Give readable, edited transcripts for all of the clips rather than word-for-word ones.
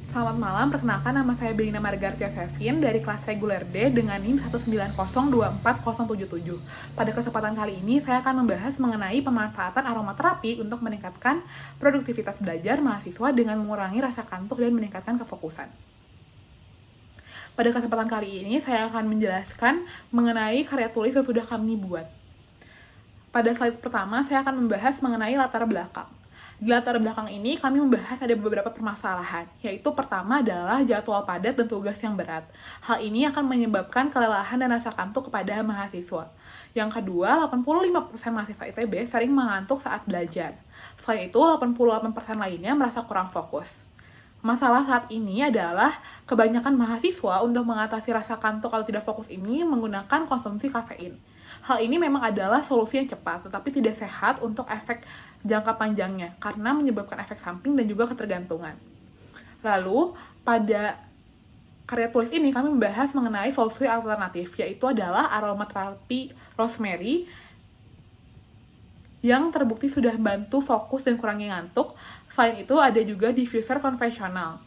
Selamat malam, perkenalkan nama saya Belina Margartia Sevin dari kelas reguler D dengan NIM 190240077. Pada kesempatan kali ini, saya akan membahas mengenai pemanfaatan aromaterapi untuk meningkatkan produktivitas belajar mahasiswa dengan mengurangi rasa kantuk dan meningkatkan kefokusan. Pada kesempatan kali ini, saya akan menjelaskan mengenai karya tulis yang sudah kami buat. Pada slide pertama, saya akan membahas mengenai latar belakang. Di latar belakang ini, kami membahas ada beberapa permasalahan, yaitu pertama adalah jadwal padat dan tugas yang berat. Hal ini akan menyebabkan kelelahan dan rasa kantuk kepada mahasiswa. Yang kedua, 85% mahasiswa ITB sering mengantuk saat belajar. Selain itu, 88% lainnya merasa kurang fokus. Masalah saat ini adalah kebanyakan mahasiswa untuk mengatasi rasa kantuk atau tidak fokus ini menggunakan konsumsi kafein. Hal ini memang adalah solusi yang cepat, tetapi tidak sehat untuk efek jangka panjangnya, karena menyebabkan efek samping dan juga ketergantungan. Lalu, pada karya tulis ini kami membahas mengenai solusi alternatif, yaitu adalah aromaterapi rosemary, yang terbukti sudah bantu fokus dan kurangi ngantuk. Selain itu, ada juga diffuser konvensional,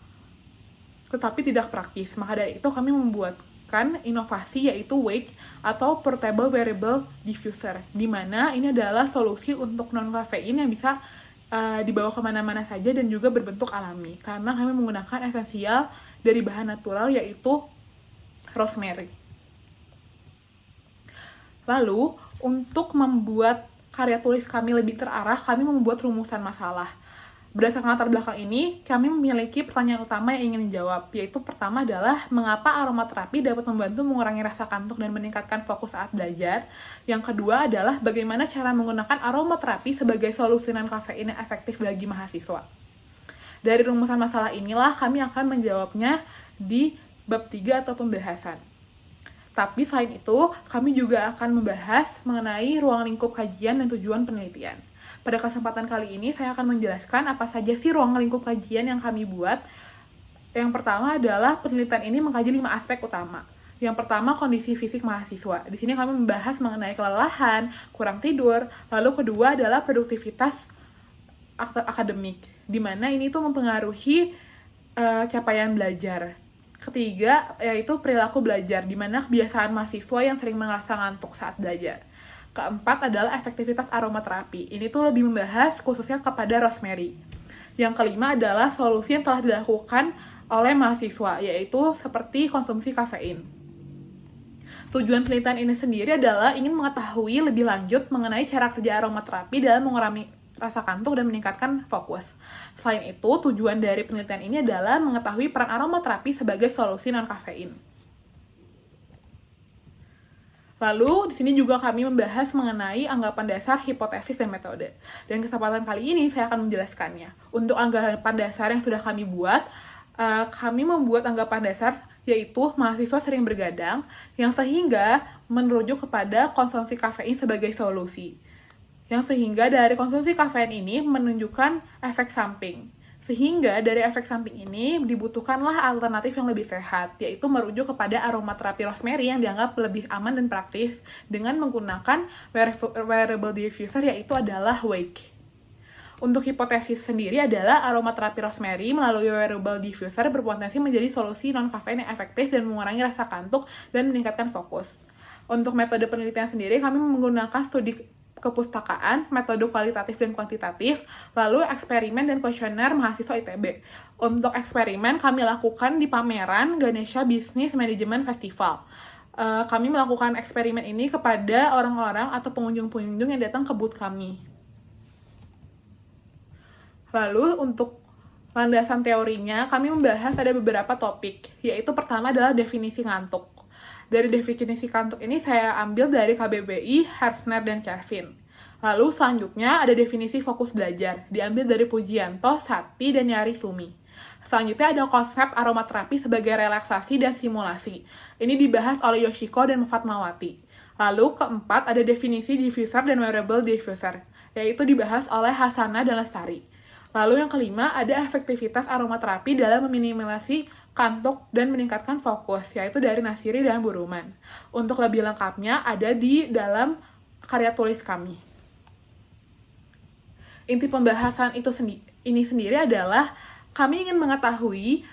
tetapi tidak praktis. Maka dari itu, kami membuatkan inovasi yaitu Wake atau Portable Wearable Diffuser, di mana ini adalah solusi untuk non-kafein yang bisa dibawa kemana-mana saja dan juga berbentuk alami, karena kami menggunakan esensial dari bahan natural yaitu rosemary. Lalu, untuk membuat karya tulis kami lebih terarah, kami membuat rumusan masalah. Berdasarkan latar belakang ini, kami memiliki pertanyaan utama yang ingin dijawab, yaitu pertama adalah mengapa aromaterapi dapat membantu mengurangi rasa kantuk dan meningkatkan fokus saat belajar. Yang kedua adalah bagaimana cara menggunakan aromaterapi sebagai solusi non-kafein yang efektif bagi mahasiswa. Dari rumusan masalah inilah kami akan menjawabnya di bab 3 atau pembahasan. Tapi selain itu, kami juga akan membahas mengenai ruang lingkup kajian dan tujuan penelitian. Pada kesempatan kali ini, saya akan menjelaskan apa saja sih ruang lingkup kajian yang kami buat. Yang pertama adalah penelitian ini mengkaji 5 aspek utama. Yang pertama, kondisi fisik mahasiswa. Di sini kami membahas mengenai kelelahan, kurang tidur. Lalu kedua adalah produktivitas akademik, di mana ini tuh mempengaruhi capaian belajar. Ketiga, yaitu perilaku belajar, di mana kebiasaan mahasiswa yang sering merasa ngantuk saat belajar. Keempat adalah efektivitas aromaterapi. Ini tuh lebih membahas khususnya kepada rosemary. Yang kelima adalah solusi yang telah dilakukan oleh mahasiswa, yaitu seperti konsumsi kafein. Tujuan penelitian ini sendiri adalah ingin mengetahui lebih lanjut mengenai cara kerja aromaterapi dalam mengurangi rasa kantuk dan meningkatkan fokus. Selain itu, tujuan dari penelitian ini adalah mengetahui peran aromaterapi sebagai solusi non-kafein. Lalu, di sini juga kami membahas mengenai anggapan dasar, hipotesis, dan metode. Dan kesempatan kali ini saya akan menjelaskannya. Untuk anggapan dasar yang sudah kami buat, kami membuat anggapan dasar yaitu mahasiswa sering bergadang, yang sehingga merujuk kepada konsumsi kafein sebagai solusi. Yang sehingga dari konsumsi kafein ini menunjukkan efek samping. Sehingga dari efek samping ini dibutuhkanlah alternatif yang lebih sehat, yaitu merujuk kepada aromaterapi rosemary yang dianggap lebih aman dan praktis dengan menggunakan wearable diffuser, yaitu adalah Wake. Untuk hipotesis sendiri adalah aromaterapi rosemary melalui wearable diffuser berpotensi menjadi solusi non-kafein yang efektif dan mengurangi rasa kantuk dan meningkatkan fokus. Untuk metode penelitian sendiri, kami menggunakan studi kepustakaan, metode kualitatif dan kuantitatif, lalu eksperimen dan kuesioner mahasiswa ITB. Untuk eksperimen kami lakukan di pameran Ganesha Business Management Festival. Kami melakukan eksperimen ini kepada orang-orang atau pengunjung-pengunjung yang datang ke booth kami. Lalu untuk landasan teorinya, kami membahas ada beberapa topik, yaitu pertama adalah definisi ngantuk. Dari definisi kantuk ini saya ambil dari KBBI, Hersner, dan Kevin. Lalu selanjutnya ada definisi fokus belajar, diambil dari Pujianto, Sati, dan Yari Sumi. Selanjutnya ada konsep aromaterapi sebagai relaksasi dan simulasi. Ini dibahas oleh Yoshiko dan Fatmawati. Lalu keempat ada definisi diffuser dan wearable diffuser, yaitu dibahas oleh Hasana dan Lestari. Lalu yang kelima ada efektivitas aromaterapi dalam meminimalisasi kantuk dan meningkatkan fokus, yaitu dari Nasiri dan Buruman. Untuk lebih lengkapnya ada di dalam karya tulis kami. Inti pembahasan ini sendiri adalah kami ingin mengetahui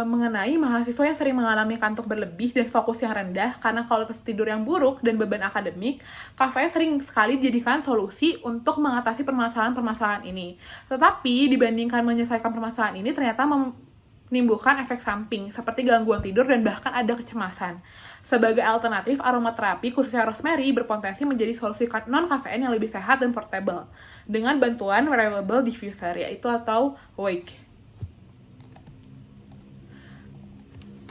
mengenai mahasiswa yang sering mengalami kantuk berlebih dan fokus yang rendah karena kualitas tidur yang buruk dan beban akademik, kafein sering sekali dijadikan solusi untuk mengatasi permasalahan-permasalahan ini. Tetapi dibandingkan menyelesaikan permasalahan ini ternyata menimbulkan efek samping seperti gangguan tidur dan bahkan ada kecemasan. Sebagai alternatif, aromaterapi khususnya rosemary berpotensi menjadi solusi non-kafein yang lebih sehat dan portable dengan bantuan wearable diffuser yaitu atau Wake.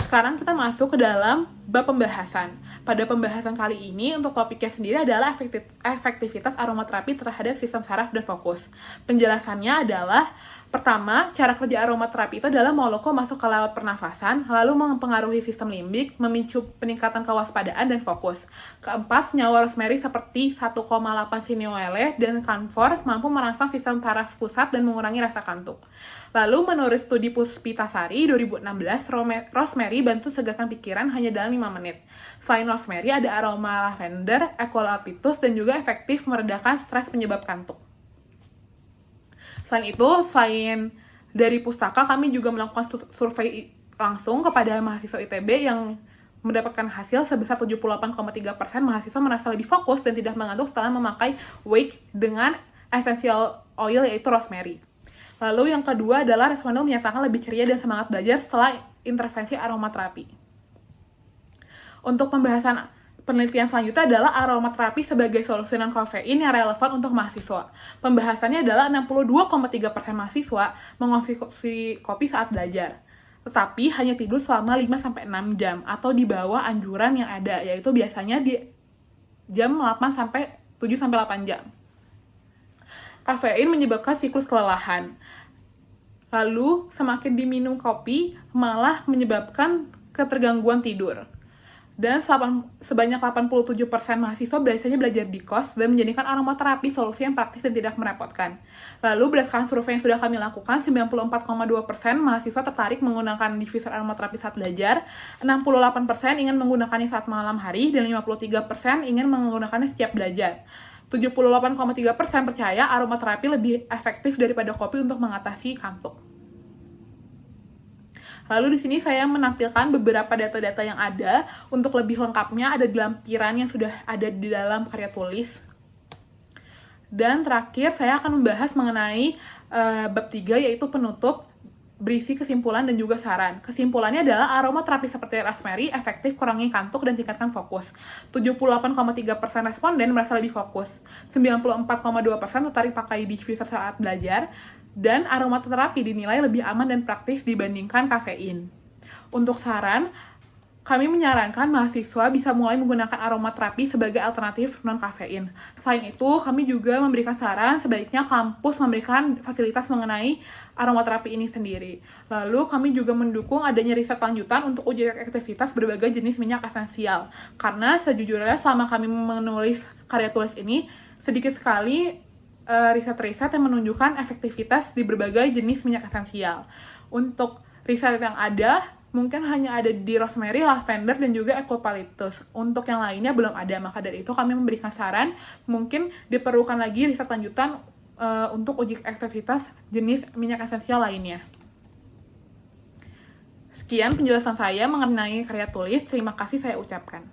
Sekarang kita masuk ke dalam bab pembahasan. Pada pembahasan kali ini, untuk topiknya sendiri adalah efektivitas aromaterapi terhadap sistem saraf dan fokus. Penjelasannya adalah, pertama, cara kerja aromaterapi itu adalah molekul masuk ke laut pernafasan, lalu mempengaruhi sistem limbik, memicu peningkatan kewaspadaan dan fokus. Keempat, senyawa rosemary seperti 1,8 sineole dan camphor mampu merangsang sistem saraf pusat dan mengurangi rasa kantuk. Lalu, menurut studi Puspitasari 2016, rosemary bantu segarkan pikiran hanya dalam 5 menit. Selain rosemary, ada aroma lavender, eucalyptus, dan juga efektif meredakan stres penyebab kantuk. Selain itu, selain dari pustaka, kami juga melakukan survei langsung kepada mahasiswa ITB yang mendapatkan hasil sebesar 78,3% mahasiswa merasa lebih fokus dan tidak mengantuk setelah memakai Wake dengan essential oil yaitu rosemary. Lalu yang kedua adalah responden menyatakan lebih ceria dan semangat belajar setelah intervensi aromaterapi. Untuk pembahasan penelitian selanjutnya adalah aromaterapi sebagai solusi non-kafein yang relevan untuk mahasiswa. Pembahasannya adalah 62,3% mahasiswa mengonsumsi kopi saat belajar, tetapi hanya tidur selama 5-6 jam atau di bawah anjuran yang ada, yaitu biasanya di jam 7-8 jam. Kafein menyebabkan siklus kelelahan. Lalu, semakin diminum kopi, malah menyebabkan ketergangguan tidur. Dan sebanyak 87% mahasiswa biasanya belajar di kos dan menjadikan aromaterapi solusi yang praktis dan tidak merepotkan. Lalu, berdasarkan survei yang sudah kami lakukan, 94,2% mahasiswa tertarik menggunakan diffuser aromaterapi saat belajar, 68% ingin menggunakannya saat malam hari, dan 53% ingin menggunakannya setiap belajar. 78,3% percaya aromaterapi lebih efektif daripada kopi untuk mengatasi kantuk. Lalu di sini saya menampilkan beberapa data-data yang ada. Untuk lebih lengkapnya ada di lampiran yang sudah ada di dalam karya tulis. Dan terakhir saya akan membahas mengenai bab 3 yaitu penutup, berisi kesimpulan dan juga saran. Kesimpulannya adalah aromaterapi seperti rosemary efektif kurangi kantuk dan tingkatkan fokus. 78,3% responden merasa lebih fokus. 94,2% tertarik pakai diffuser saat belajar. Dan aromaterapi dinilai lebih aman dan praktis dibandingkan kafein. Untuk saran, kami menyarankan mahasiswa bisa mulai menggunakan aromaterapi sebagai alternatif non-kafein. Selain itu, kami juga memberikan saran sebaiknya kampus memberikan fasilitas mengenai aromaterapi ini sendiri. Lalu, kami juga mendukung adanya riset lanjutan untuk uji efektivitas berbagai jenis minyak esensial. Karena sejujurnya selama kami menulis karya tulis ini, sedikit sekali riset-riset yang menunjukkan efektivitas di berbagai jenis minyak esensial. Untuk riset yang ada, mungkin hanya ada di rosemary, lavender, dan juga eucalyptus. Untuk yang lainnya belum ada, maka dari itu kami memberikan saran, mungkin diperlukan lagi riset lanjutan untuk uji efektivitas jenis minyak esensial lainnya. Sekian penjelasan saya mengenai karya tulis, terima kasih saya ucapkan.